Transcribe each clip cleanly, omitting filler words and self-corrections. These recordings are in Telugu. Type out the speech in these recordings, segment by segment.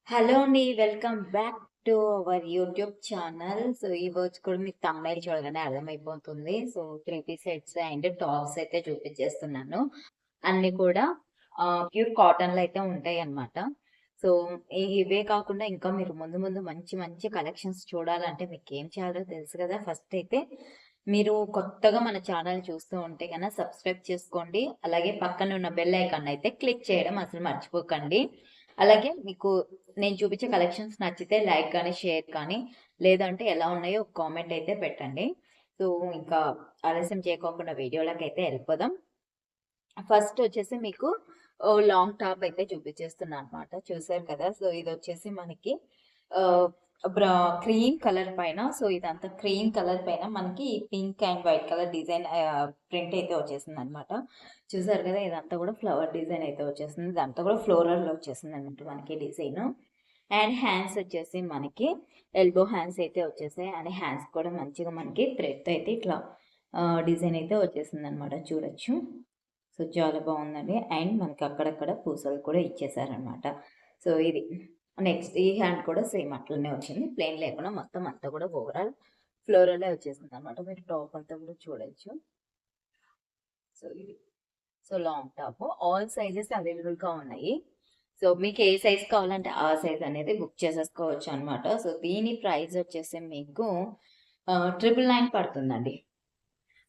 హలో అండి. Welcome back to our YouTube channel. So, ఈ రోజు కూడా మీకు థంబ్‌నెయిల్ చూడగానే అర్థమైపోతుంది. So, 3 piece sets and tops అయితే చూపించేస్తున్నాను. అన్నీ కూడా ప్యూర్ కాటన్‌లో అయితే ఉంటాయన్నమాట. సో, ఇవే కాకుండా ఇంకా మీరు ముందు ముందు మంచి మంచి కలెక్షన్స్ చూడాలంటే మీకేం చేయాలో తెలుసు కదా! ఫస్ట్ అయితే మీరు కొత్తగా మన ఛానల్ చూస్తూ ఉంటే గనక సబ్స్క్రైబ్ చేసుకోండి. అలాగే పక్కన ఉన్న బెల్ ఐకాన్ అయితే క్లిక్ చేయడం అసలు మర్చిపోకండి. అలాగే మీకు నేను చూపించే కలెక్షన్స్ నచ్చితే లైక్ కానీ, షేర్ కానీ, లేదంటే ఎలా ఉన్నాయో ఒక కామెంట్ అయితే పెట్టండి. సో, ఇంకా ఆలస్యం చేయకోకుండా వీడియోలకైతే వెళ్ళిపోదాం. ఫస్ట్ వచ్చేసి మీకు లాంగ్ టాప్ అయితే చూపించేస్తున్నా అనమాట. చూసారు కదా! సో, ఇదొచ్చేసి మనకి ఆహ్, బ్రా క్రీమ్ కలర్ పైన, సో, ఇదంతా క్రీమ్ కలర్ పైన మనకి pink and white colour design print అయితే వచ్చేసిందనమాట. చూసారు కదా! ఇదంతా కూడా ఫ్లవర్ డిజైన్ అయితే వచ్చేసింది. ఇదంతా కూడా ఫ్లోరల్‌లో వచ్చేసిందనమాట మనకి డిజైను. అండ్ హ్యాండ్స్ వచ్చేసి మనకి ఎల్బో హ్యాండ్స్ అయితే వచ్చేసాయి. అండ్ హ్యాండ్స్ కూడా మంచిగా మనకి థ్రెడ్‌తో అయితే ఇట్లా డిజైన్ అయితే వచ్చేసిందనమాట చూడొచ్చు. సో, చాలా బాగుందండి. అండ్ మనకి అక్కడక్కడ పూసలు కూడా ఇచ్చేసారనమాట. సో, ఇది నెక్స్ట్ ఈ హ్యాండ్ కూడా సేమ్ అట్లనే వచ్చింది. ప్లెయిన్ లేకుండా మొత్తం అంతా కూడా ఓవరాల్ ఫ్లోరలే వచ్చేసిందనమాట. మీరు టాప్ అంతా కూడా చూడొచ్చు. సో, ఇది. So, long top all sizes అవైలబుల్‌గా ఉన్నాయి. సో, మీకు ఏ సైజ్ కావాలంటే ఆ సైజ్ అనేది బుక్ చేసేసుకోవచ్చు అనమాట. సో, దీని ప్రైస్ వచ్చేసి మీకు 999 పడుతుందండి.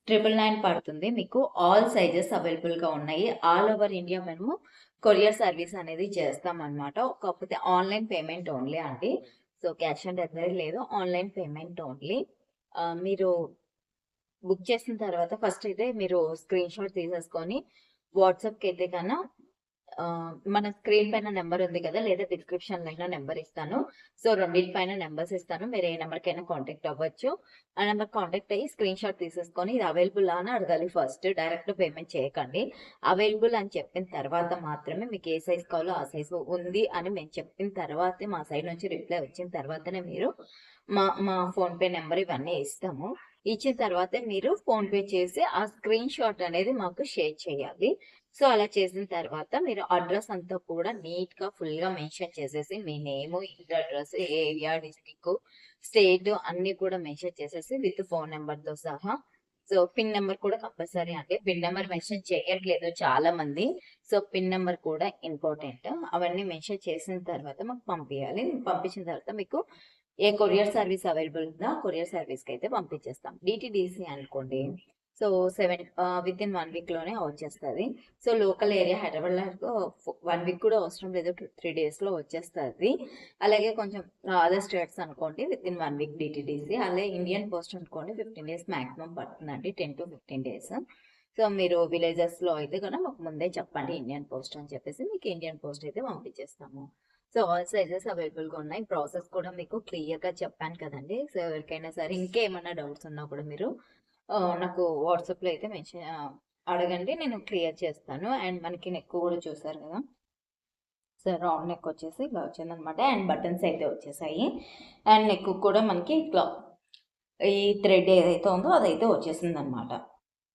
999 పడుతుంది. మీకు ఆల్ సైజెస్ అవైలబుల్‌గా ఉన్నాయి. ఆల్ ఓవర్ ఇండియా మేము కొరియర్ సర్వీస్ అనేది చేస్తామనమాట. కాకపోతే ఆన్‌లైన్ పేమెంట్ ఓన్లీ అండి. సో, క్యాష్ ఆన్ డెలివరీ లేదు. Online payment only. మీరు బుక్ చేసిన తర్వాత ఫస్ట్ అయితే మీరు స్క్రీన్‌షాట్ తీసేసుకొని వాట్సాప్‌కి అయితే మన స్క్రీన్ పైన నెంబర్ ఉంది కదా! లేదా డిస్క్రిప్షన్‌లో అయినా నెంబర్ ఇస్తాను. సో, రెండిటి పైన నెంబర్స్ ఇస్తాను. మీరు ఏ నెంబర్‌కైనా కాంటాక్ట్ అవ్వచ్చు. ఆ నెంబర్ కాంటాక్ట్ అయ్యి స్క్రీన్‌షాట్ తీసేసుకొని ఇది అవైలబులా అని అడగాలి ఫస్ట్. డైరెక్ట్ పేమెంట్ చేయకండి. అవైలబుల్ అని చెప్పిన తర్వాత మాత్రమే మీకు ఏ సైజ్ కావాలో ఆ సైజు ఉంది అని మేము చెప్పిన తర్వాతే మా సైడ్ నుంచి రిప్లై వచ్చిన తర్వాతనే మీరు మా మా ఫోన్‌పే నెంబర్ ఇవన్నీ ఇస్తాము. ఇచ్చిన తర్వాతే మీరు ఫోన్‌పే చేసి ఆ స్క్రీన్‌షాట్ అనేది మాకు షేర్ చేయాలి. సో, అలా చేసిన తర్వాత మీరు అడ్రస్ అంతా కూడా నీట్‌గా ఫుల్‌గా మెన్షన్ చేసేసి మీ నేము, ఇంటి అడ్రస్, ఏరియా, డిస్ట్రిక్ట్, స్టేట్ అన్నీ కూడా మెన్షన్ చేసేసి విత్ ఫోన్ నంబర్‌తో సహా. సో, పిన్ నంబర్ కూడా కంపల్సరీ అండి. పిన్ నంబర్ మెన్షన్ చేయట్లేదు చాలామంది. సో, పిన్ నంబర్ కూడా ఇంపార్టెంట్. అవన్నీ మెన్షన్ చేసిన తర్వాత మాకు పంపియాలి. పంపించిన తర్వాత మీకు ఏ కొరియర్ సర్వీస్ అవైలబుల్ ఉందో ఆ కొరియర్ సర్వీస్‌కైతే పంపించేస్తాం. డీటీడీసీ అనుకోండి. సో, వితిన్ 1 వీక్‌లోనే వచ్చేస్తది. సో, లోకల్ ఏరియా హైదరాబాద్‌లో 1 వీక్ కూడా అవసరం లేదు. 3 డేస్‌లో వచ్చేస్తది. అలాగే కొంచెం అదర్ స్టేట్స్ అనుకోండి వితిన్ 1 వీక్ డీటీడీసీ. అలాగే ఇండియన్ పోస్ట్ అనుకోండి 15 డేస్ మాక్సిమం పడుతుందండి. 10-15 డేస్. సో, మీరు విలేజెస్‌లో అయితే గనక మాకు ముందే చెప్పండి ఇండియన్ పోస్ట్ అని చెప్పేసి మీకు ఇండియన్ పోస్ట్ అయితే పంపించేస్తాము. సో, ఆల్ సైజెస్ అవైలబుల్‌గా ఉన్నాయి. ప్రాసెస్ కూడా మీకు క్లియర్‌గా చెప్పాను కదండీ! సో, ఎవరికైనా సరే ఇంకేమన్నా డౌట్స్ ఉన్నా కూడా మీరు నాకు వాట్సాప్‌లో అయితే అడగండి. నేను క్లియర్ చేస్తాను. అండ్ మనకి నెక్ కూడా చూసారు కదా! సో, రౌండ్ నెక్ వచ్చేసి ఇలా వచ్చిందనమాట. అండ్ బటన్స్ అయితే వచ్చేసాయి. అండ్ నెక్ కూడా మనకి ఇట్లా ఈ థ్రెడ్ ఏదైతే ఉందో అదైతే వచ్చేసిందనమాట.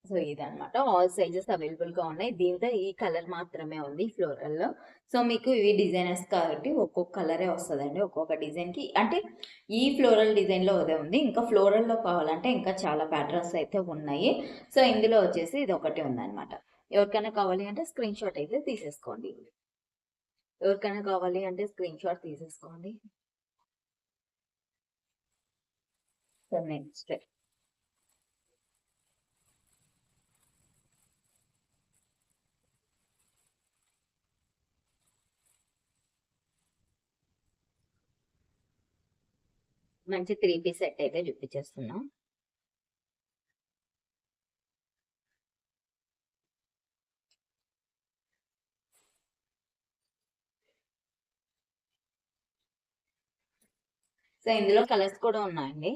సో, ఇదనమాట. ఆల్ సైజెస్ అవైలబుల్‌గా ఉన్నాయి. దీంతో ఈ కలర్ మాత్రమే ఉంది ఫ్లోరల్‌లో. సో, మీకు ఇవి డిజైనర్స్ కాబట్టి ఒక్కొక్క కలరే వస్తదండి. ఒక్కొక్క డిజైన్‌కి అంటే ఈ ఫ్లోరల్ డిజైన్‌లో అదే ఉంది. ఇంకా ఫ్లోరల్‌లో కావాలంటే ఇంకా చాలా ప్యాటర్న్స్ అయితే ఉన్నాయి. సో, ఇందులో వచ్చేసి ఇదొకటి ఉందనమాట. ఎవరికైనా కావాలి అంటే స్క్రీన్‌షాట్ అయితే తీసేసుకోండి. ఎవరికైనా కావాలి అంటే స్క్రీన్‌షాట్ తీసేసుకోండి. సో, నెక్స్ట్ మంచి 3 పీస్ సెట్ అయితే చూపించేస్తున్నా. సో, ఇందులో కలర్స్ కూడా ఉన్నాయండి.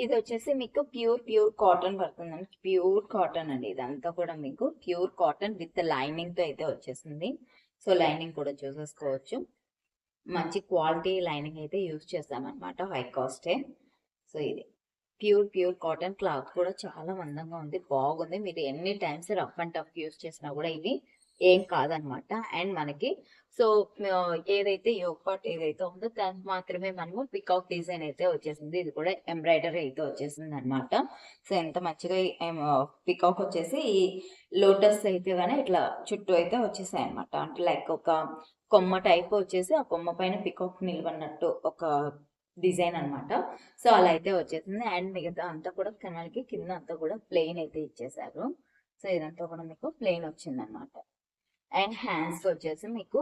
ఇదొచ్చేసి మీకు ప్యూర్ కాటన్ పడుతుందండి. ప్యూర్ కాటన్ అండి. ఇదంతా కూడా మీకు ప్యూర్ కాటన్ విత్ లైనింగ్‌తో అయితే వచ్చేసింది. సో, లైనింగ్ కూడా చూసేసుకోవచ్చు. మంచి క్వాలిటీ లైనింగ్ అయితే యూజ్ చేశామనమాట. హై కాస్టే. సో, ఇది. Pure cotton. క్లాత్ కూడా చాలా మందంగా ఉంది, బాగుంది. మీరు ఎన్ని times rough and tough use చేసినా కూడా ఇది ఏం కాదనమాట. అండ్ మనకి సో ఏదైతే యోగ్ పార్ట్ ఏదైతే ఉందో దానికి మాత్రమే మనము పికాక్ డిజైన్ అయితే వచ్చేసింది. ఇది కూడా ఎంబ్రాయిడరీ అయితే వచ్చేసింది అనమాట. సో ఎంత మంచిగా పికాక్ వచ్చేసి ఈ లోటస్ అయితే కానీ ఇట్లా చుట్టూ అయితే వచ్చేసాయి అనమాట. అంటే లైక్ ఒక కొమ్మ టైప్ వచ్చేసి ఆ కొమ్మ పైన పికాక్ నిలబడినట్టు ఒక డిజైన్ అనమాట. సో అలా అయితే వచ్చేసింది. అండ్ మిగతా అంతా కూడా కెనాల్కి కింద అంతా కూడా ప్లెయిన్ అయితే ఇచ్చేసారు. సో ఇదంతా కూడా మీకు ప్లెయిన్ వచ్చింది అనమాట. అండ్ హ్యాండ్స్ వచ్చేసి మీకు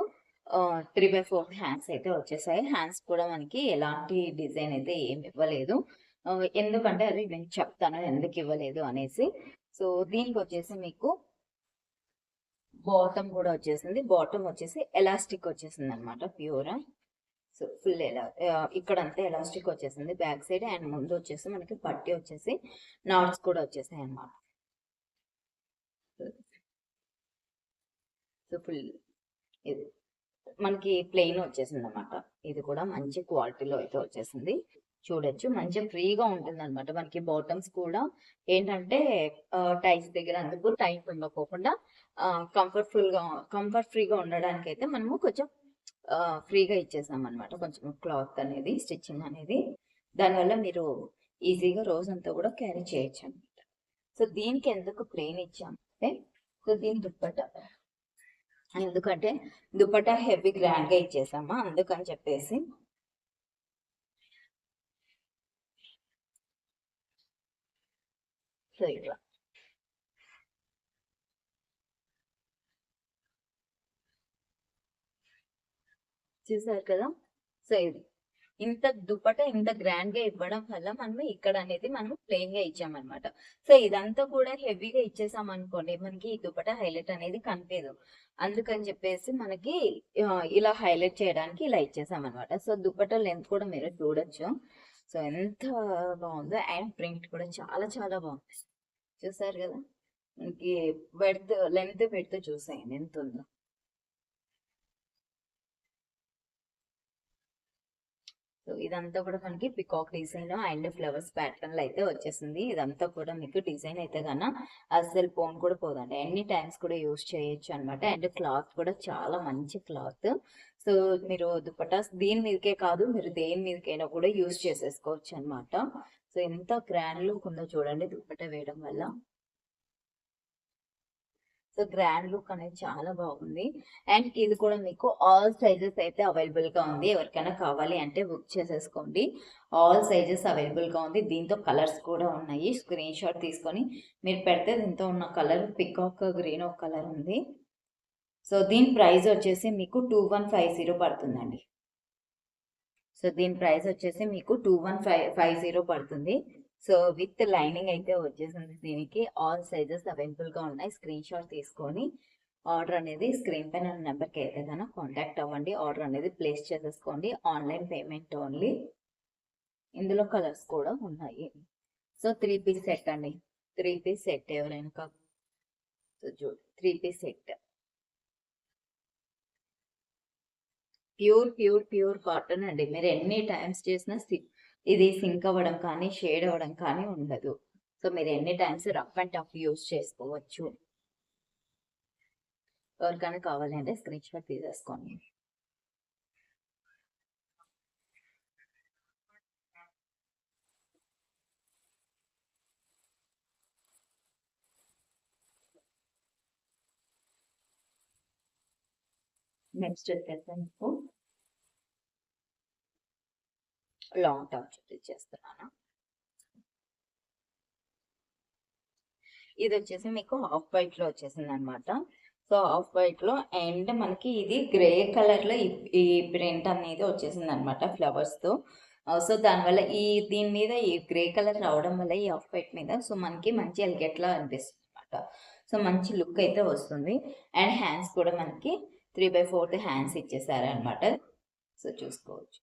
3/4 హ్యాండ్స్ అయితే వచ్చేసాయి. హ్యాండ్స్ కూడా మనకి ఎలాంటి డిజైన్ అయితే ఏమి ఇవ్వలేదు. ఎందుకంటే అది నేను చెప్తాను ఎందుకు ఇవ్వలేదు అనేసి. సో దీనికి వచ్చేసి మీకు బాటమ్ కూడా వచ్చేసింది. బాటమ్ వచ్చేసి ఎలాస్టిక్ వచ్చేసింది అనమాట, ప్యూర్. సో ఫుల్ ఇక్కడ అంతా ఎలాస్టిక్ వచ్చేసింది బ్యాక్ సైడ్. అండ్ ముందు వచ్చేసి మనకి పట్టి వచ్చేసి నాట్స్ కూడా వచ్చేసాయి అనమాట. సో ఫుల్ ఇది మనకి ప్లెయిన్ వచ్చేసింది అనమాట. ఇది కూడా మంచి క్వాలిటీలో అయితే వచ్చేసింది. చూడొచ్చు మంచిగా ఫ్రీగా ఉంటుంది అనమాట. మనకి బాటమ్స్ కూడా ఏంటంటే టైస్ దగ్గర అందుకు టైట్ ఉండకోకుండా కంఫర్ట్ ఫ్రీగా ఉండడానికి అయితే మనము కొంచెం ఫ్రీగా ఇచ్చేసాం అనమాట. కొంచెం క్లాత్ అనేది స్టిచ్చింగ్ అనేది దానివల్ల మీరు ఈజీగా రోజంతా కూడా క్యారీ చేయొచ్చు అనమాట. సో దీనికి ఎందుకు ప్లెయిన్ ఇచ్చామంటే సో దీని దుప్పట ఎందుకంటే దుపట్టా హెవీ గ్రాండ్ గా ఇచ్చేసామా అందుకని చెప్పేసి. సో ఇట్లా చూసారు కదా. సో ఇది ఇంత దుపట్టా ఇంత గ్రాండ్ గా ఇవ్వడం వల్ల మనం ఇక్కడ అనేది మనం ప్లెయిన్ గా ఇచ్చామన్నమాట. సో ఇదంతా కూడా హెవీగా ఇచ్చేసాం అనుకోండి, మనకి ఈ దుపట్టా హైలైట్ అనేది కనిపించదు. అందుకని చెప్పేసి మనకి ఇలా హైలైట్ చేయడానికి ఇలా ఇచ్చేసాం అనమాట. సో దుపట్టా లెంత్ కూడా మీరు చూడొచ్చు. సో ఎంత బాగుందో. అండ్ ప్రింట్ కూడా చాలా చాలా బాగుంది. చూసారు కదా, మనకి లెంత్ పెడితే చూసాయండి ఎంత ఉందో. సో ఇదంతా కూడా మనకి peacock design and flowers pattern లో అయితే వచ్చేసింది. ఇదంతా కూడా మీకు డిజైన్ అయితే కన్నా అస్సలు పోన్ కూడా పోదండి, ఎన్ని టైమ్స్ కూడా యూస్ చేయొచ్చు అనమాట. అండ్ క్లాత్ కూడా చాలా మంచి క్లాత్. సో మీరు దుపట్టాస్ దీని మీదకే కాదు, మీరు దేని మీదకైనా కూడా యూస్ చేసేసుకోవచ్చు అనమాట. సో ఎంత గ్రాండ్ లుక్ ఉందో చూడండి దుపట్టా వేయడం వల్ల. సో గ్రాండ్ లుక్ అనేది చాలా బాగుంది. అండ్ ఇది కూడా మీకు ఆల్ సైజెస్ అయితే అవైలబుల్ గా ఉంది. ఎవరికైనా కావాలి అంటే బుక్ చేసేసుకోండి. ఆల్ సైజెస్ అవైలబుల్ గా ఉంది. దీంతో కలర్స్ కూడా ఉన్నాయి. స్క్రీన్ షాట్ తీసుకొని మీరు పెడితే దీంతో ఉన్న కలర్ పికాక్ గ్రీన్ ఒక కలర్ ఉంది. సో దీని ప్రైస్ వచ్చేసి మీకు 2150 పడుతుందండి. సో దీని ప్రైస్ వచ్చేసి మీకు 2150 పడుతుంది. సో విత్ లైనింగ్ అయితే వచ్చేసింది. దీనికి ఆల్ సైజెస్ అవైలబుల్ గా ఉన్నాయి. స్క్రీన్ షాట్ తీసుకొని ఆర్డర్ అనేది స్క్రీన్ పైన నెంబర్కి అయితే కనుక కాంటాక్ట్ అవ్వండి. ఆర్డర్ అనేది ప్లేస్ చేసేసుకోండి. Online payment only. ఇందులో కలర్స్ కూడా ఉన్నాయి. సో 3 పీస్ సెట్ అండి. 3 పీస్ సెట్ ఎవరైనా చూడు 3 పీస్ సెట్ ప్యూర్ కాటన్ అండి. మీరు ఎన్ని టైమ్స్ చేసినా ఇది సింక్ అవ్వడం కానీ షేడ్ అవ్వడం కానీ ఉండదు. సో మీరు ఎన్ని times rough and tough use చేసుకోవచ్చు. ఎవరికైనా కావాలి అంటే స్క్రీన్ షాట్ తీసేసుకోండి. నెక్స్ట్ వచ్చేసి మీకు లాంగ్ టాప్ చూపించేస్తున్నాను. ఇది వచ్చేసి మీకు హాఫ్ వైట్ లో వచ్చేసింది అనమాట. సో హాఫ్ వైట్ లో అండ్ మనకి ఇది గ్రే కలర్ లో ఈ ప్రింట్ అనేది వచ్చేసింది అనమాట ఫ్లవర్స్ తో. సో దానివల్ల దీని మీద ఈ గ్రే కలర్ రావడం వల్ల ఈ హాఫ్ వైట్ మీద సో మనకి మంచి ఎలిగేట్ లా అనిపిస్తుంది అనమాట. సో మంచి లుక్ అయితే వస్తుంది. అండ్ హ్యాండ్స్ కూడా మనకి 3/4 హ్యాండ్స్ ఇచ్చేసారనమాట. సో చూసుకోవచ్చు.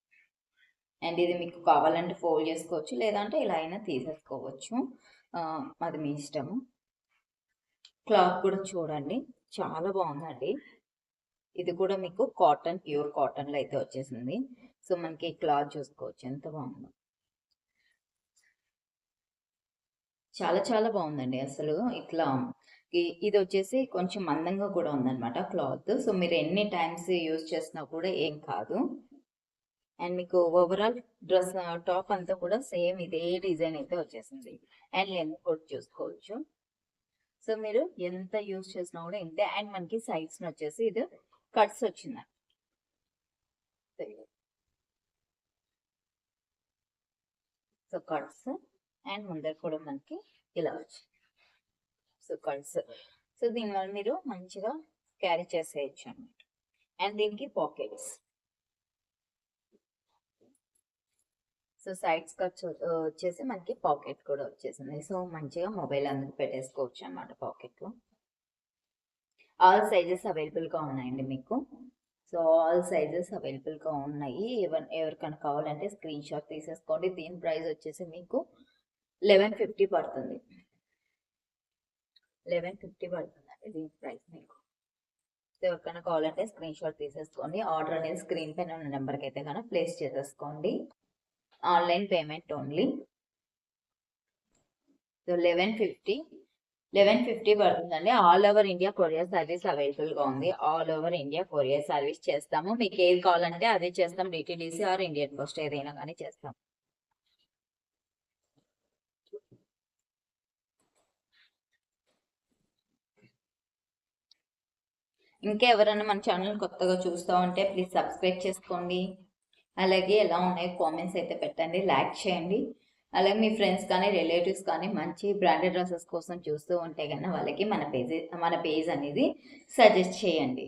అండ్ ఇది మీకు కావాలంటే ఫోల్డ్ చేసుకోవచ్చు, లేదంటే ఇలా అయినా తీసేసుకోవచ్చు, అది మీ ఇష్టము. క్లాత్ కూడా చూడండి చాలా బాగుందండి. ఇది కూడా మీకు కాటన్ ప్యూర్ కాటన్ లో అయితే వచ్చేసింది. సో మనకి క్లాత్ చూసుకోవచ్చు ఎంత బాగుందో. చాలా చాలా బాగుందండి అసలు. ఇట్లా ఇది వచ్చేసి కొంచెం మందంగా కూడా ఉందన్నమాట క్లాత్. సో మీరు ఎన్ని టైమ్స్ యూజ్ చేసినా కూడా ఏం కాదు. అండ్ మీకు ఓవరాల్ డ్రెస్ టాప్ అంతా కూడా సేమ్ ఇదే డిజైన్ అయితే వచ్చేసింది. అండ్ లెంత్ కూడా చూసుకోవచ్చు. సో మీరు ఎంత యూజ్ చేసినా కూడా ఇంతే. అండ్ మనకి సైడ్స్ వచ్చేసి ఇది కట్స్ వచ్చింది. సో కట్స్ అండ్ ముందర కూడా మనకి ఇలా వచ్చింది. So cuts. సో దీనివల్ల మీరు మంచిగా క్యారీ చేసేయచ్చు అన్నమాట. అండ్ దీనికి పాకెట్స్. సో సైడ్స్ కట్స్ వచ్చేసి మనకి పాకెట్ కూడా వచ్చేసింది. సో మంచిగా మొబైల్ అందుకు పెట్టేసుకోవచ్చు అన్నమాట పాకెట్ లో. ఆల్ సైజెస్ అవైలబుల్ గా ఉన్నాయండి మీకు. సో ఆల్ సైజెస్ అవైలబుల్ గా ఉన్నాయి. ఎవరికైనా కావాలంటే స్క్రీన్ షాట్ తీసేసుకోండి. దీని ప్రైస్ వచ్చేసి మీకు 1150 పడుతుంది. 1150 పడుతుందండి దీని ప్రైస్ మీకు. సో ఎవరికైనా కావాలంటే స్క్రీన్ షాట్ తీసేసుకోండి. ఆర్డర్ అనేది స్క్రీన్ పైన ఉన్న నెంబర్కి అయితే కనుక ప్లేస్ చేసేసుకోండి. Online payment only. సో 1150 పడుతుందండి. All over India courier service available గా ఉంది. All over India courier service చేస్తాము. మీకు ఏది కావాలంటే అదే చేస్తాం. డిటిడిసి ఆర్ ఇండియన్ పోస్ట్ ఏదైనా కానీ చేస్తాం. ఇంకా ఎవరైనా మన ఛానల్ కొత్తగా చూస్తూ ఉంటే ప్లీజ్ సబ్స్క్రైబ్ చేసుకోండి. అలాగే ఎలా ఉన్నాయి కామెంట్స్ అయితే పెట్టండి, లైక్ చేయండి. అలాగే మీ ఫ్రెండ్స్ కానీ రిలేటివ్స్ కానీ మంచి బ్రాండెడ్ డ్రెస్సెస్ కోసం చూస్తూ ఉంటే కన్నా వాళ్ళకి మన పేజ్ అనేది సజెస్ట్ చేయండి.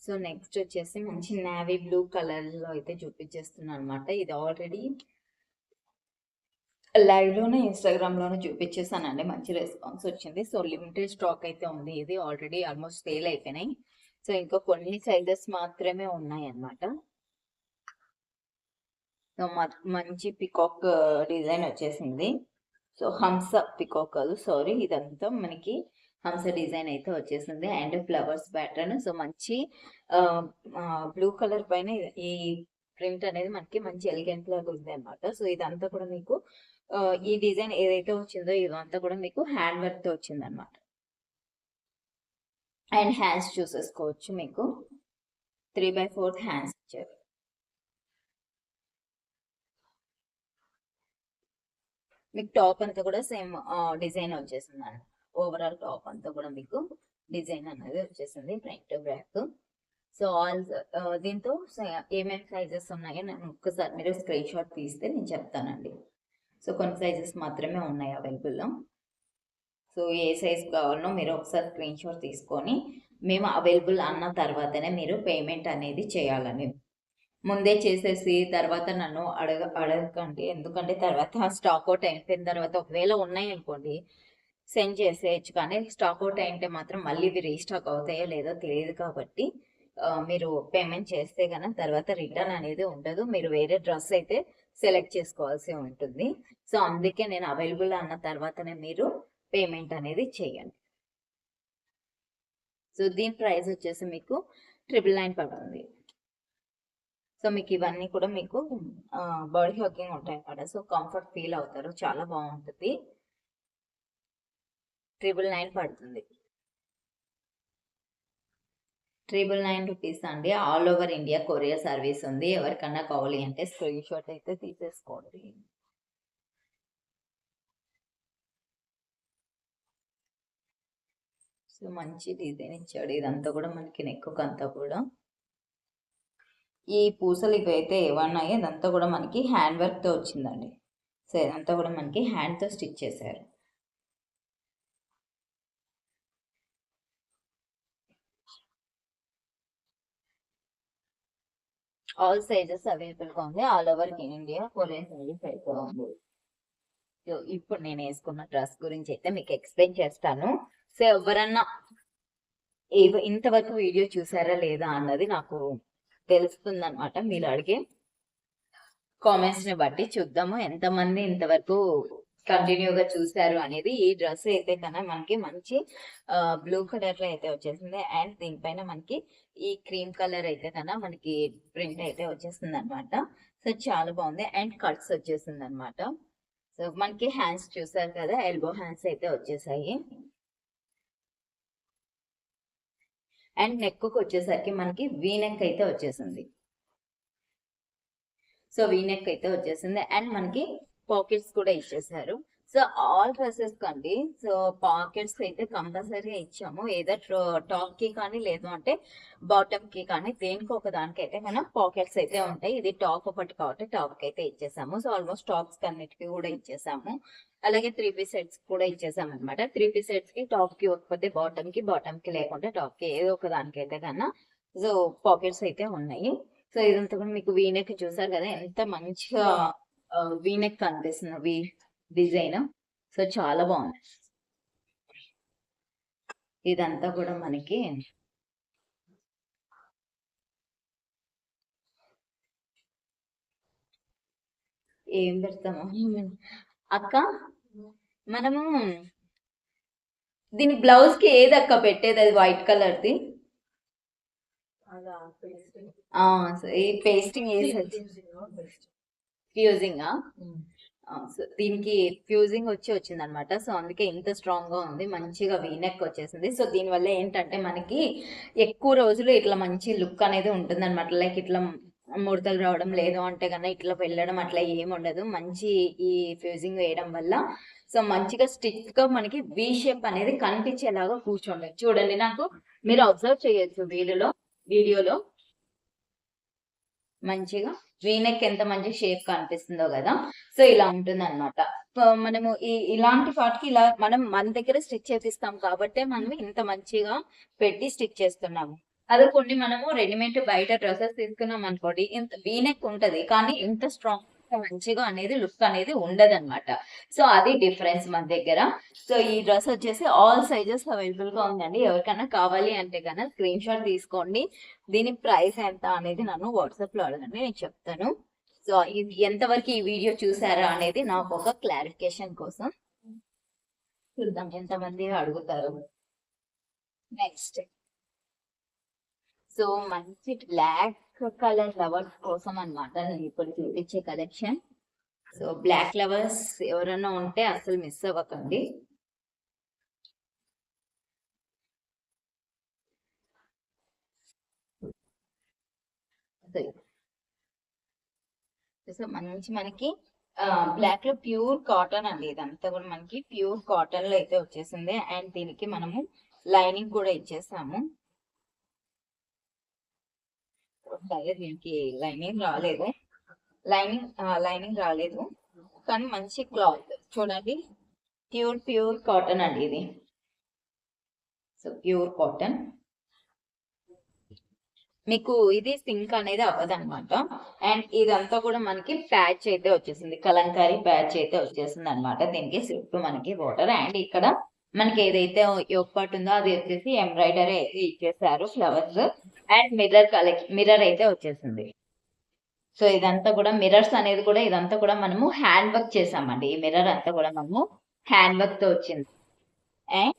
సో నెక్స్ట్ వచ్చేసి మంచి నావీ బ్లూ కలర్ లో అయితే చూపించేస్తున్నాను అనమాట. ఇది ఆల్రెడీ లైవ్ లోనే ఇన్స్టాగ్రామ్ లోనే చూపించేసానండి. మంచి రెస్పాన్స్ వచ్చింది. సో లిమిటెడ్ స్టాక్ అయితే ఉంది. ఇది ఆల్రెడీ ఆల్మోస్ట్ సేల్ అయిపోయినాయి. సో ఇంకా కొన్ని సైజెస్ మాత్రమే ఉన్నాయి అన్నమాట. సో మంచి పికాక్ డిజైన్ వచ్చేసింది. సో హంస పికాక్ కాదు, సారీ, ఇదంతా మనకి హంస డిజైన్ అయితే వచ్చేసింది. And flowers pattern. సో మంచి బ్లూ కలర్ పైన ఈ ప్రింట్ అనేది మనకి మంచి ఎలిగెంట్ లాగా ఉంది అనమాట. సో ఇదంతా కూడా మీకు ఈ డిజైన్ ఏదైతే వచ్చిందో ఇదంతా కూడా మీకు హ్యాండ్ వర్క్ తో వచ్చింది అనమాట. అండ్ హ్యాండ్స్ చూసేసుకోవచ్చు. మీకు 3/4 హ్యాండ్స్ ఇచ్చారు. మీకు టాప్ అంతా కూడా సేమ్ డిజైన్ వచ్చేసింది అండి. ఓవరాల్ టాప్ అంతా కూడా మీకు డిజైన్ అనేది వచ్చేసింది ఫ్రంట్ బ్యాక్. సో ఆల్ దీంతో ఏమేమి సైజెస్ ఉన్నాయో నేను ఒక్కసారి మీరు స్క్రీన్ షాట్ తీస్తే నేను చెప్తానండి. సో కొన్ని సైజెస్ మాత్రమే ఉన్నాయి అవైలబుల్లో. సో ఏ సైజ్ కావాలనో మీరు ఒకసారి స్క్రీన్ షాట్ తీసుకొని మేము అవైలబుల్ అన్న తర్వాతనే మీరు పేమెంట్ అనేది చేయాలని. ముందే చేసేసి తర్వాత నన్ను అడగకండి. ఎందుకంటే తర్వాత స్టాక్ అవుట్ అయిపోయిన తర్వాత ఒకవేళ ఉన్నాయి అనుకోండి సెండ్ చేసేయచ్చు. కానీ స్టాక్ అవుట్ అయితే మాత్రం మళ్ళీ ఇవి రీస్టాక్ అవుతాయో లేదో తెలియదు. కాబట్టి మీరు పేమెంట్ చేస్తే కనుక తర్వాత రిటర్న్ అనేది ఉండదు. మీరు వేరే డ్రెస్ అయితే సెలెక్ట్ చేసుకోవాల్సి ఉంటుంది. సో అందుకే నేను అవైలబుల్ అన్న తర్వాతనే మీరు పేమెంట్ అనేది చేయండి. సో దీని ప్రైస్ వచ్చేసి మీకు 999 పడుతుంది. సో మీకు ఇవన్నీ కూడా మీకు బాడీ హగ్గింగ్ ఉంటాయి అన్నమాట. సో కంఫర్ట్ ఫీల్ అవుతారు. చాలా బాగుంటుంది. 999 పడుతుంది. 999 రూపీస్ అండి. All over India courier service ఉంది. ఎవరికన్నా కావాలి అంటే స్క్రీన్ షాట్ అయితే తీసేసుకోండి. సో మంచి డిజైన్ ఇచ్చాడు. ఇదంతా కూడా మనకి నెక్ అంతా కూడా ఈ పూసలు ఇవైతే ఏమన్నాయో ఇదంతా కూడా మనకి హ్యాండ్ వర్క్ తో వచ్చిందండి. సో ఇదంతా కూడా మనకి హ్యాండ్ తో స్టిచ్ చేశారు. ఆల్ సైజెస్ అవైలబుల్ గా ఉంది. All over India courier service అయితే ఉంది. సో ఇప్పుడు నేను వేసుకున్న డ్రెస్ గురించి అయితే మీకు ఎక్స్ప్లెయిన్ చేస్తాను. సో ఎవరన్నా ఇంతవరకు వీడియో చూసారా లేదా అన్నది నాకు తెలుస్తుంది అనమాట మీరు అడిగే కామెంట్స్ ని బట్టి చూద్దాము ఎంతమంది ఇంతవరకు కంటిన్యూగా చూసారు అనేది. ఈ డ్రెస్ అయితే కన్నా మనకి మంచి బ్లూ కలర్ లో అయితే వచ్చేసింది. అండ్ దీనిపైన మనకి ఈ క్రీమ్ కలర్ అయితే కన్నా మనకి ప్రింట్ అయితే వచ్చేస్తుంది అనమాట. సో చాలా బాగుంది. అండ్ కట్స్ వచ్చేసింది అనమాట. సో మనకి హ్యాండ్స్ చూసారు కదా, ఎల్బో హ్యాండ్స్ అయితే వచ్చేసాయి. అండ్ నెక్ వచ్చేసరికి మనకి వీ నెక్ అయితే వచ్చేసింది. సో వీ నెక్ అయితే వచ్చేసింది. అండ్ మనకి పాకెట్స్ కూడా ఇచ్చేసారు. సో ఆల్ డ్రెస్సెస్ కండి సో పాకెట్స్ అయితే కంపల్సరీగా ఇచ్చాము. ఏదో టాప్ కి కానీ లేదు అంటే బాటమ్ కి కానీ దేనికి ఒక దానికైతే మనం పాకెట్స్ అయితే ఉంటాయి. ఇది టాప్ ఒకటి కాబట్టి టాప్ కి అయితే ఇచ్చేసాము. సో ఆల్మోస్ట్ టాప్స్ అన్నిటికీ కూడా ఇచ్చేసాము. అలాగే 3 పీస్ సెట్స్ కూడా ఇచ్చేసాం అనమాట. 3 పీస్ సెట్స్ కి టాప్ కి ఒకపోతే బాటమ్ కి, బాటమ్ కి లేకుంటే టాప్ కి ఏదో ఒక దానికైతే కన్నా సో పాకెట్స్ అయితే ఉన్నాయి. సో ఇదంతా కూడా మీకు వీనెక్ చూసారు కదా, ఎంత మంచిగా వీనెక్ కనిపిస్తుంది డిజైన్. సో చాలా బాగుంది. ఇదంతా కూడా మనకి ఏం పెడతాము అక్క, మనము దీని బ్లౌజ్ కి ఏది అక్క పెట్టేది? అది వైట్ కలర్ ది ఈ పేస్టింగ్ ఫ్యూజింగ్. సో దీనికి ఫ్యూజింగ్ వచ్చింది అనమాట. సో అందుకే ఇంత స్ట్రాంగ్ గా ఉంది. మంచిగా వీనెక్ వచ్చేసింది. సో దీని వల్ల ఏంటంటే మనకి ఎక్కువ రోజులు ఇట్లా మంచి లుక్ అనేది ఉంటుంది అనమాట. లైక్ ఇట్లా ముడతలు రావడం లేదు అంటే కన్నా ఇట్లా వెళ్ళడం అట్లా ఏమి ఉండదు. మంచి ఈ ఫ్యూజింగ్ వేయడం వల్ల సో మంచిగా స్టిచ్ గా మనకి వి షేప్ అనేది కనిపించేలాగా కూర్చోండి. చూడండి, నాకు మీరు అబ్జర్వ్ చేయొచ్చు వీడియోలో మంచిగా వీనెక్ ఎంత మంచి షేప్ కనిపిస్తుందో కదా. సో ఇలా ఉంటుంది అనమాట. మనము ఇలాంటి వాటికి ఇలా మన దగ్గర స్టిచ్ చేపిస్తాం కాబట్టి మనం ఇంత మంచిగా పెట్టి స్టిచ్ చేస్తున్నాము. అదే కొన్ని మనము రెడీమేడ్ బయట డ్రెస్సెస్ తీసుకున్నాం అనుకోండి, ఇంత వీనెక్ ఉంటది కానీ ఇంత స్ట్రాంగ్ మంచిగా అనేది లుక్ అనేది ఉండదు అనమాట. సో అది డిఫరెన్స్ మన దగ్గర. సో ఈ డ్రెస్ వచ్చేసి ఆల్ సైజెస్ అవైలబుల్ గా ఉందండి. ఎవరికైనా కావాలి అంటే కన్నా స్క్రీన్ షాట్ తీసుకోండి. దీని ప్రైస్ ఎంత అనేది నన్ను వాట్సాప్ లో అడగండి, నేను చెప్తాను. సో ఇది ఎంతవరకు ఈ వీడియో చూసారా అనేది నాకు ఒక క్లారిఫికేషన్ కోసం. చూద్దాం ఎంతమంది అడుగుతారు. నెక్స్ట్ సో మంచి బ్లాక్ కలర్ లవర్స్ కోసం అనమాట నేను ఇప్పుడు చూపించే కలెక్షన్. సో బ్లాక్ లవర్స్ ఎవరైనా ఉంటే అసలు మిస్ అవ్వకండి. సో మంచి మనకి బ్లాక్ లో ప్యూర్ కాటన్ అండి. ఇదంతా కూడా మనకి ప్యూర్ కాటన్ లో అయితే వచ్చేసింది. అండ్ దీనికి మనము లైనింగ్ కూడా ఇచ్చేసాము. దీనికి లైనింగ్ రాలేదు కానీ మంచి క్లాత్ చూడండి. ప్యూర్ కాటన్ అండి ఇది. సో ప్యూర్ కాటన్ మీకు ఇది సింక్ అనేది అవ్వదన్నమాట. అండ్ ఇదంతా కూడా మనకి ప్యాచ్ అయితే వచ్చేసింది, కలంకారీ ప్యాచ్ అయితే వచ్చేసింది అనమాట. దీనికి చుట్టూ మనకి వాటర్. అండ్ ఇక్కడ మనకి ఏదైతే యోగ్ పార్ట్ ఉందో అది వచ్చేసి ఎంబ్రాయిడరీ అయితే ఇచ్చేసారు, ఫ్లవర్స్. అండ్ మిర్రర్ అయితే వచ్చేసింది. సో ఇదంతా కూడా మిర్రర్స్ అనేది కూడా ఇదంతా కూడా మనము హ్యాండ్ వర్క్ చేసామండి. ఈ మిర్రర్ అంతా కూడా మనము హ్యాండ్ వర్క్ తో వచ్చింది. అండ్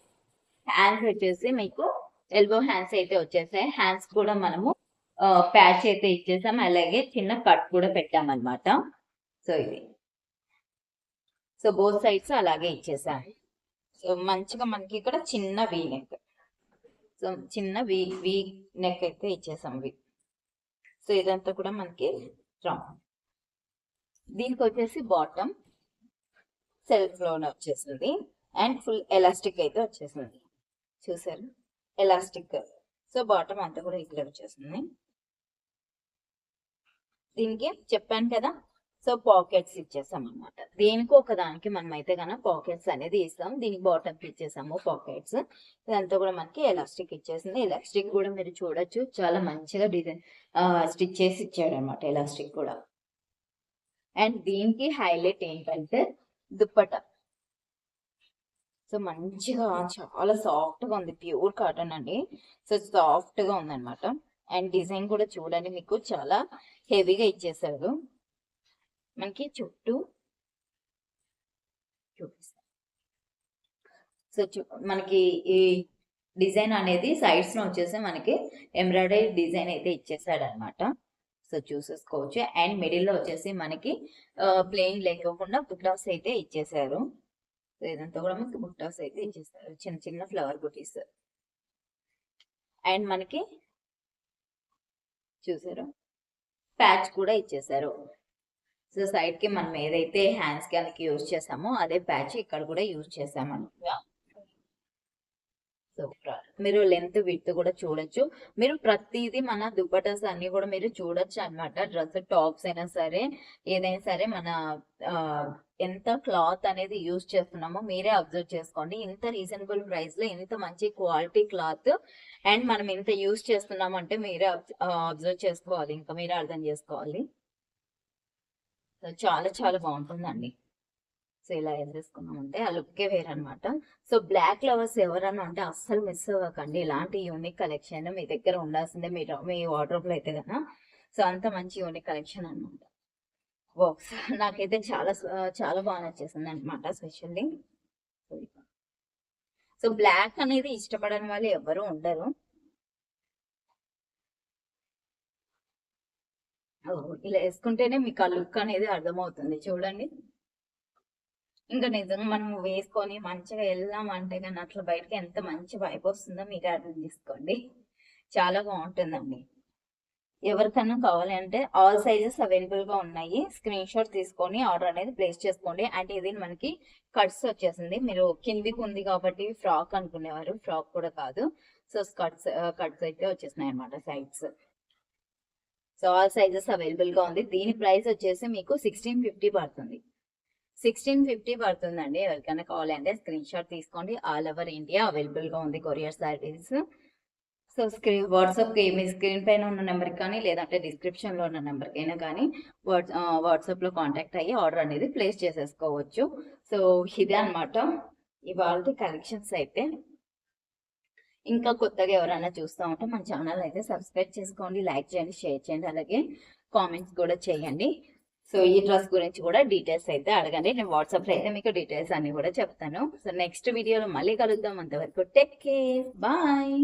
హ్యాండ్స్ వచ్చేసి మీకు ఎల్బో హ్యాండ్స్ అయితే వచ్చేసాయి. హ్యాండ్స్ కూడా మనము ప్యాచ్ అయితే ఇచ్చేసాం. అలాగే చిన్న కట్ కూడా పెట్టామన్నమాట. సో ఇది సో బోత్ సైడ్స్ అలాగే ఇచ్చేసాం. సో మంచిగా మనకి ఇక్కడ చిన్న వీ నెక్, సో చిన్న వీ నెక్ అయితే ఇచ్చేసాం. సో ఇదంతా కూడా మనకి స్ట్రాంగ్. దీనికి వచ్చేసి బాటమ్ సెల్ఫ్ లోన్ వచ్చేసింది. అండ్ ఫుల్ ఎలాస్టిక్ అయితే వచ్చేసింది. చూసారు ఎలాస్టిక్. సో బాటమ్ అంతా కూడా ఇక్కడ వచ్చేసింది. దీనికి చెప్పాను కదా, సో పాకెట్స్ ఇచ్చేసాం అనమాట. దేనికి ఒక దానికి మనం అయితే కన్నా పాకెట్స్ అనేది ఇస్తాం. దీనికి బాటమ్ ఇచ్చేసాము పాకెట్స్. ఇదంతా కూడా మనకి ఎలాస్టిక్ ఇచ్చేసింది. ఎలాస్టిక్ కూడా మీరు చూడొచ్చు, చాలా మంచిగా డిజైన్ స్టిచ్ చేసి ఇచ్చాడు అనమాట ఎలాస్టిక్ కూడా. అండ్ దీనికి హైలైట్ ఏంటంటే దుప్పట. సో మంచిగా చాలా సాఫ్ట్ గా ఉంది, ప్యూర్ కాటన్ అండి. సో సాఫ్ట్ గా ఉందన్నమాట. అండ్ డిజైన్ కూడా చూడండి, మీకు చాలా హెవీగా ఇచ్చేసారు. మనకి చుట్టూ చూపిస్తాను. సో మనకి ఈ డిజైన్ అనేది సైడ్స్ లో వచ్చేసి మనకి ఎంబ్రాయిడరీ డిజైన్ అయితే ఇచ్చేసాడు అనమాట. సో చూసేసుకోవచ్చు. అండ్ మిడిల్ లో వచ్చేసి మనకి ప్లెయిన్ లేకోకుండా బుట్టాస్ అయితే ఇచ్చేసారు. సో ఇదంతా కూడా మనకి బుట్టాస్ అయితే ఇచ్చేసారు, చిన్న చిన్న ఫ్లవర్ బుటీస్. అండ్ మనకి చూసారు ప్యాచ్ కూడా ఇచ్చేసారు. సో సైడ్ కి మనం ఏదైతే హ్యాండ్స్ కి యూజ్ చేసామో అదే ప్యాచ్ ఇక్కడ కూడా యూజ్ చేసామన్నమాట. సో మీరు లెంత్ విడ్త్ కూడా చూడొచ్చు. మీరు ప్రతిదీ మన దుపటాస్ అన్ని కూడా మీరు చూడొచ్చు అనమాట. డ్రెస్ టాప్స్ అయినా సరే ఏదైనా సరే మన ఎంత క్లాత్ అనేది యూజ్ చేస్తున్నామో మీరే అబ్జర్వ్ చేసుకోండి. ఇంత రీజనబుల్ ప్రైస్ లో ఇంత మంచి క్వాలిటీ క్లాత్ అండ్ మనం ఇంత యూజ్ చేస్తున్నాం అంటే మీరే అబ్జర్వ్ చేసుకోవాలి, ఇంకా మీరే అర్థం చేసుకోవాలి. చాలా చాలా బాగుంటుందండి. సో ఇలా వేసేసుకున్నామంటే ఆ లుక్కే వేరనమాట. సో బ్లాక్ లవర్స్ ఎవరన్నా అంటే అస్సలు మిస్ అవ్వకండి. ఇలాంటి యూనిక్ కలెక్షన్ మీ దగ్గర ఉండాల్సిందే, మీ వార్డ్రోబ్ లో అయితే కదా. సో అంత మంచి యూనిక్ కలెక్షన్ అనమాట. నాకైతే చాలా చాలా బాగా నచ్చేసింది అనమాట స్పెషల్లీ. సో బ్లాక్ అనేది ఇష్టపడని వాళ్ళు ఎవరు ఉండరు. ఇలా వేసుకుంటేనే మీకు ఆ లుక్ అనేది అర్థమవుతుంది చూడండి. ఇంకా నిజంగా మనం వేసుకొని మంచిగా వెళ్దామంటే కానీ అట్లా బయటకి ఎంత మంచి వైబ్ వస్తుందో మీరు అర్థం చేసుకోండి. చాలా బాగుంటుందండి. ఎవరికైనా కావాలి అంటే ఆల్ సైజెస్ అవైలబుల్ గా ఉన్నాయి. స్క్రీన్ షాట్ తీసుకొని ఆర్డర్ అనేది ప్లేస్ చేసుకోండి. అండ్ ఇది మనకి కట్స్ వచ్చేసింది. మీరు కిందికి ఉంది కాబట్టి ఫ్రాక్ అనుకునేవారు, ఫ్రాక్ కూడా కాదు. సో కట్స్ అయితే వచ్చేసినాయి అనమాట sides. So all sizes available గా ఉంది. దీని ప్రైస్ వచ్చేసి మీకు 1650 పడుతుంది. 1650 పడుతుందండి. ఎవరికైనా కావాలి అంటే స్క్రీన్ షాట్ తీసుకోండి. ఆల్ ఓవర్ ఇండియా అవైలబుల్ గా ఉంది కొరియర్ సర్వీస్. సో వాట్సాప్కి మీ స్క్రీన్ పైన ఉన్న నెంబర్కి కానీ లేదంటే డిస్క్రిప్షన్లో ఉన్న నెంబర్కి అయినా కానీ వాట్సాప్లో కాంటాక్ట్ అయ్యి ఆర్డర్ అనేది ప్లేస్ చేసేసుకోవచ్చు. సో ఇదే అనమాట ఇవాళ కలెక్షన్స్ అయితే. ఇంకా కొత్తగా ఎవరైనా చూస్తూ ఉంటే మన ఛానల్ అయితే సబ్స్క్రైబ్ చేసుకోండి, లైక్ చేయండి, షేర్ చేయండి, అలాగే కామెంట్స్ కూడా చేయండి. సో ఈ డ్రెస్ గురించి కూడా డీటెయిల్స్ అయితే అడగండి. నేను వాట్సాప్లో అయితే మీకు డీటెయిల్స్ అన్ని కూడా చెప్తాను. సో నెక్స్ట్ వీడియోలో మళ్ళీ కలుద్దాం. అంతవరకు టేక్ కేర్, బాయ్.